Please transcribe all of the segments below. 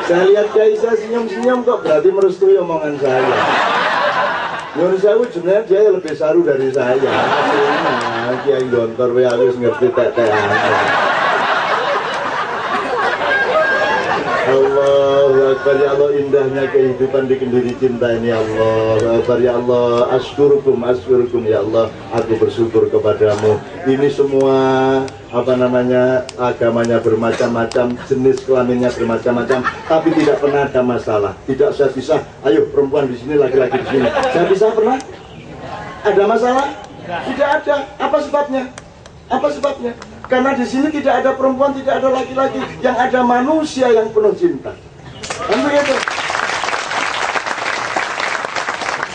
Saya lihat Kaisa senyum-senyum kok berarti merestui omongan saya. Nyuwun sewu jenenge dia lebih saru dari saya. Nah, Kiai Gontor wae wis ngerti tek-tekan. Allahu Akbar, ya Allah, indahnya kehidupan di Kendiri Cinta ini, Allah Akbar, ya Allah, asyurukum ya Allah, aku bersyukur kepadamu. Ini semua agamanya bermacam-macam, jenis kelaminnya bermacam-macam, tapi tidak pernah ada masalah. Tidak saya bisa, ayo perempuan di sini, laki-laki di sini. Saya bisa pernah? Ada masalah? Tidak ada. Apa sebabnya? Apa sebabnya? Karena di sini tidak ada perempuan, tidak ada laki-laki, yang ada manusia yang penuh cinta. Kan begitu?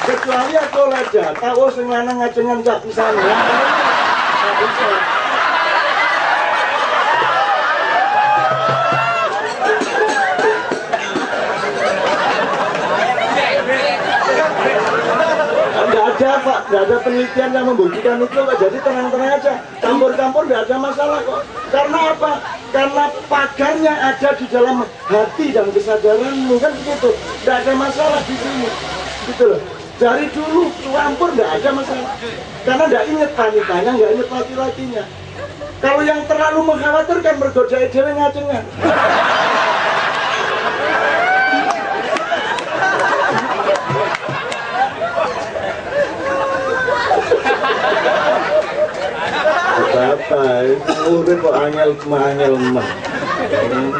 Kecuali aku aja, tahu sing lanang ngajengan cak pisan ya. Nggak bisa. Ada Pak, tidak ada penelitian yang membuktikan itu Pak. Jadi tenang-tenang aja, campur-campur tidak ada masalah kok. Karena apa? Karena pagarnya ada di dalam hati dan kesadaranmu, kan begitu. Tidak ada masalah di sini, gitu loh. Dari dulu campur tidak ada masalah. Karena tidak ingat wanitanya, nggak ingat laki-lakinya. Kalau yang terlalu mengkhawatirkan bergoda dewe ngajengan. Apa urip kok angel mah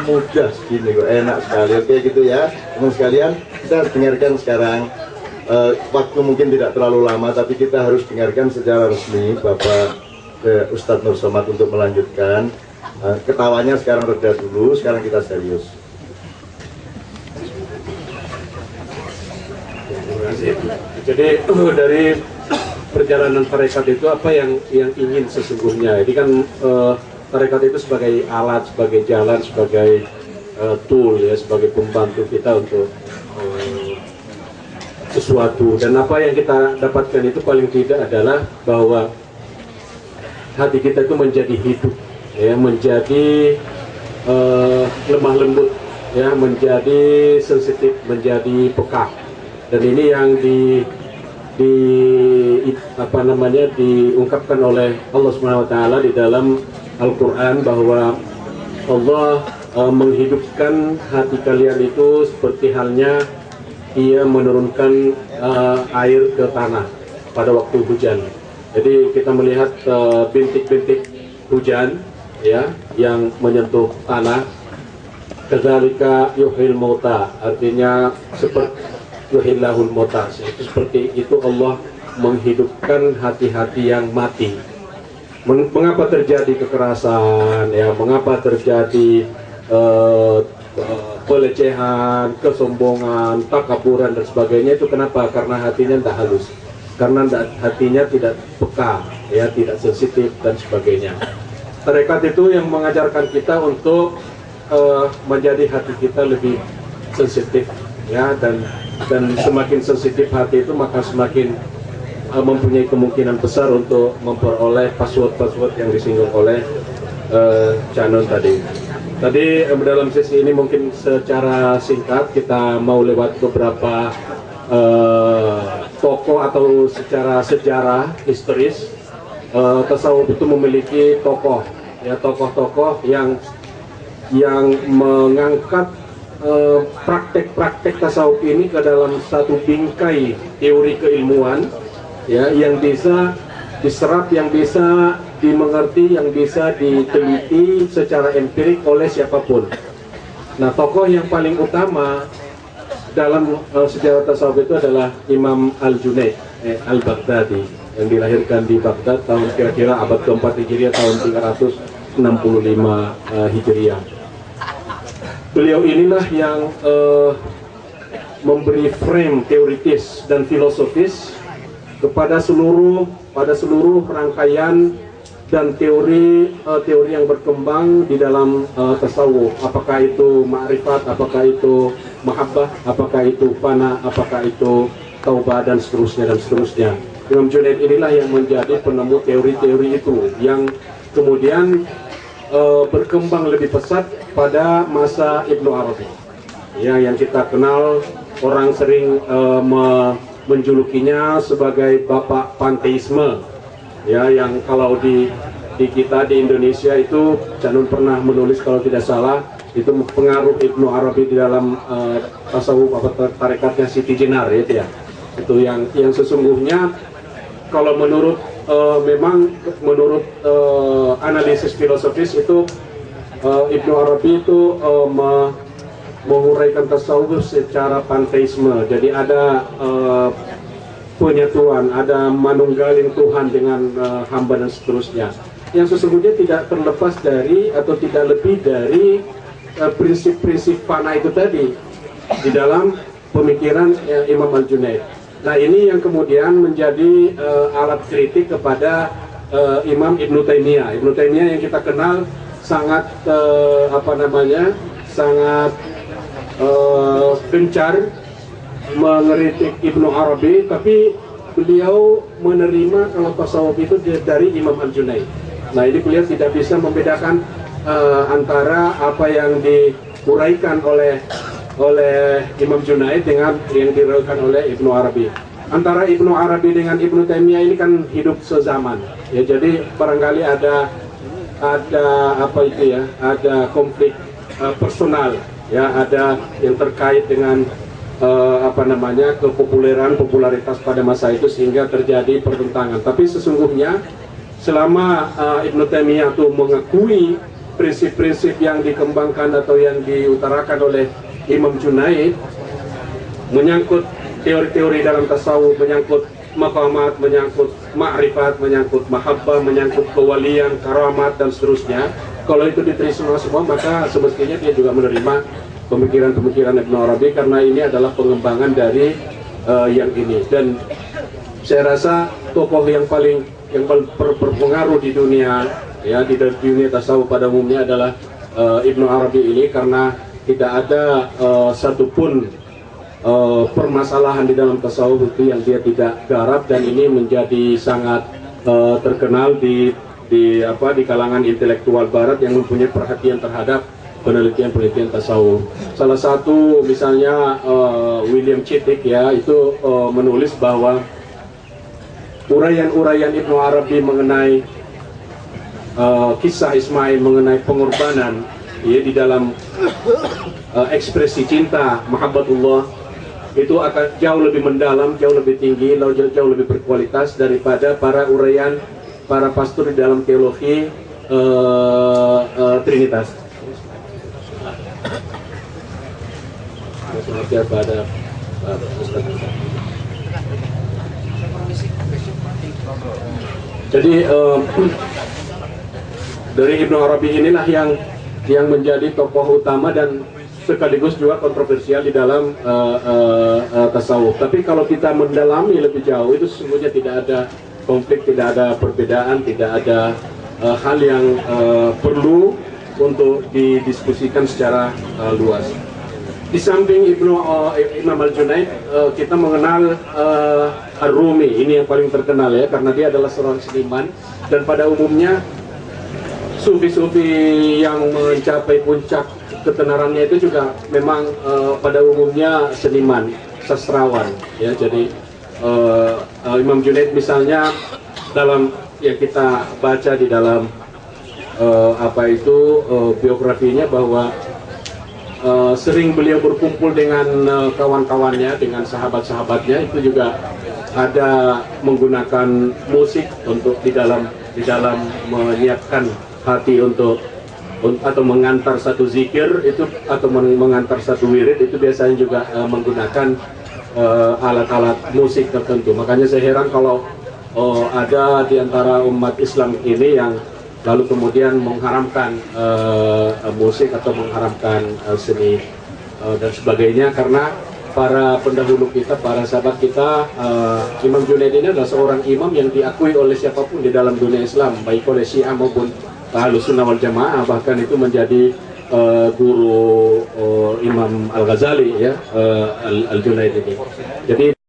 mudah segini kok, enak sekali. Oke gitu ya teman sekalian, kita dengarkan sekarang. Waktu mungkin tidak terlalu lama, tapi kita harus dengarkan secara resmi Bapak Ustadz Nur Somad untuk melanjutkan. Ketawanya sekarang reda dulu, sekarang kita serius. Terima kasih. Jadi dari perjalanan tarekat itu apa yang ingin sesungguhnya. Ini kan tarekat itu sebagai alat, sebagai jalan, sebagai tool ya, sebagai pembantu kita untuk sesuatu. Dan apa yang kita dapatkan itu paling tidak adalah bahwa hati kita itu menjadi hidup ya, menjadi lemah lembut ya, menjadi sensitif, menjadi peka. Dan ini yang diungkapkan oleh Allah Subhanahu wa taala di dalam Al-Qur'an, bahwa Allah menghidupkan hati kalian itu seperti halnya Ia menurunkan air ke tanah pada waktu hujan. Jadi kita melihat bintik-bintik hujan ya yang menyentuh tanah. Kadzalika yuhyil mauta, artinya seperti yuhillahul mauta, seperti itu Allah menghidupkan hati-hati yang mati. Mengapa terjadi kekerasan ya, mengapa terjadi pelecehan, kesombongan, takaburan dan sebagainya, itu kenapa? Karena hatinya tidak halus, karena hatinya tidak peka ya, tidak sensitif dan sebagainya. Tarekat itu yang mengajarkan kita untuk menjadi hati kita lebih sensitif ya, dan semakin sensitif hati itu maka semakin mempunyai kemungkinan besar untuk memperoleh password-password yang disinggung oleh Canon tadi. Dalam sesi ini mungkin secara singkat kita mau lewat beberapa tokoh atau secara sejarah historis. Tasawuf itu memiliki tokoh ya, tokoh-tokoh yang mengangkat praktek-praktek tasawuf ini ke dalam satu bingkai teori keilmuan ya, yang bisa diserap, yang bisa dimengerti, yang bisa diteliti secara empirik oleh siapapun. Nah, tokoh yang paling utama dalam sejarah tasawuf itu adalah Imam Al-Junaid Al-Baghdadi, yang dilahirkan di Baghdad tahun kira-kira abad ke-4 Hijriah, tahun 365 Hijriah. Beliau inilah yang memberi frame teoritis dan filosofis kepada seluruh rangkaian dan teori yang berkembang di dalam tasawuf. Apakah itu ma'rifat, apakah itu mahabbah, apakah itu fana, apakah itu taubah, dan seterusnya. Imam Junaid inilah yang menjadi penemu teori-teori itu, yang kemudian berkembang lebih pesat pada masa Ibnu Arabi. ya, yang kita kenal orang sering menjulukinya sebagai bapak panteisme, ya, yang kalau di kita di Indonesia itu Canun pernah menulis kalau tidak salah itu pengaruh Ibnu Arabi di dalam tasawuf apa tarikatnya Siti Jenar ya, itu yang sesungguhnya kalau menurut memang menurut analisis filosofis itu Ibnu Arabi itu menguraikan tasawuf secara panteisme. Jadi ada penyatuan, ada manunggaling Tuhan dengan hamba dan seterusnya, yang sesungguhnya tidak terlepas dari atau tidak lebih dari prinsip-prinsip fana itu tadi di dalam pemikiran Imam Al-Junaid. Nah, ini yang kemudian menjadi alat kritik kepada Imam Ibnu Taimiyah. Ibnu Taimiyah yang kita kenal sangat sangat gencar mengeritik Ibnu Arabi, tapi beliau menerima kalau tasawuf itu dari Imam Al-Junaid. Nah, ini beliau tidak bisa membedakan antara apa yang diuraikan oleh Imam Junaid dengan yang diuraikan oleh Ibnu Arabi. Antara Ibnu Arabi dengan Ibnu Taimiyah ini kan hidup sezaman, ya, jadi barangkali ada ada konflik personal, ya, ada yang terkait dengan popularitas pada masa itu sehingga terjadi pertentangan. Tapi sesungguhnya selama Ibnu Taimiyah itu mengakui prinsip-prinsip yang dikembangkan atau yang diutarakan oleh Imam Junaid, menyangkut teori-teori dalam tasawuf, menyangkut maqamat, menyangkut ma'rifat, menyangkut mahabbah, menyangkut kewalian, karamat, dan seterusnya. Kalau itu diterima semua, maka semestinya dia juga menerima pemikiran-pemikiran Ibnu Arabi, karena ini adalah pengembangan dari yang ini. Dan saya rasa tokoh yang paling berpengaruh di dunia, ya, di dunia tasawuf pada umumnya adalah Ibnu Arabi ini, karena tidak ada satupun permasalahan di dalam tasawuf itu yang dia tidak garap, dan ini menjadi sangat terkenal di kalangan intelektual barat yang mempunyai perhatian terhadap penelitian-penelitian tasawuf. Salah satu misalnya William Chittick, ya, itu menulis bahwa uraian-uraian Ibnu Arabi mengenai kisah Ismail, mengenai pengorbanan, ya, di dalam ekspresi cinta mahabbatullah, itu akan jauh lebih mendalam, jauh lebih tinggi, jauh lebih berkualitas daripada para uraian para pastor di dalam teologi Trinitas. Jadi dari Ibnu Arabi inilah yang menjadi tokoh utama dan sekaligus juga kontroversial di dalam tasawuf. Tapi kalau kita mendalami lebih jauh, itu sesungguhnya tidak ada konflik, tidak ada perbedaan, tidak ada hal yang perlu untuk didiskusikan secara luas. Di samping Imam Al-Junaid, kita mengenal Ar-Rumi. Ini yang paling terkenal, ya, karena dia adalah seorang seniman, dan pada umumnya sufi-sufi yang mencapai puncak ketenarannya itu juga memang pada umumnya seniman, sastrawan, ya. Jadi Imam Junaid misalnya, dalam yang kita baca di dalam biografinya, bahwa sering beliau berkumpul dengan kawan-kawannya, dengan sahabat-sahabatnya, itu juga ada menggunakan musik untuk di dalam menyiapkan hati untuk atau mengantar satu zikir itu, atau mengantar satu wirid itu, biasanya juga menggunakan alat-alat musik tertentu. Makanya saya heran kalau ada di antara umat Islam ini yang lalu kemudian mengharamkan musik atau mengharamkan seni dan sebagainya, karena para pendahulu kita, para sahabat kita, Imam Junaid ini adalah seorang imam yang diakui oleh siapapun di dalam dunia Islam, baik oleh Syiah maupun Ahlus Sunnah wal Jamaah. Bahkan itu menjadi guru Imam Al-Ghazali, ya, Al-Junaid ini. Jadi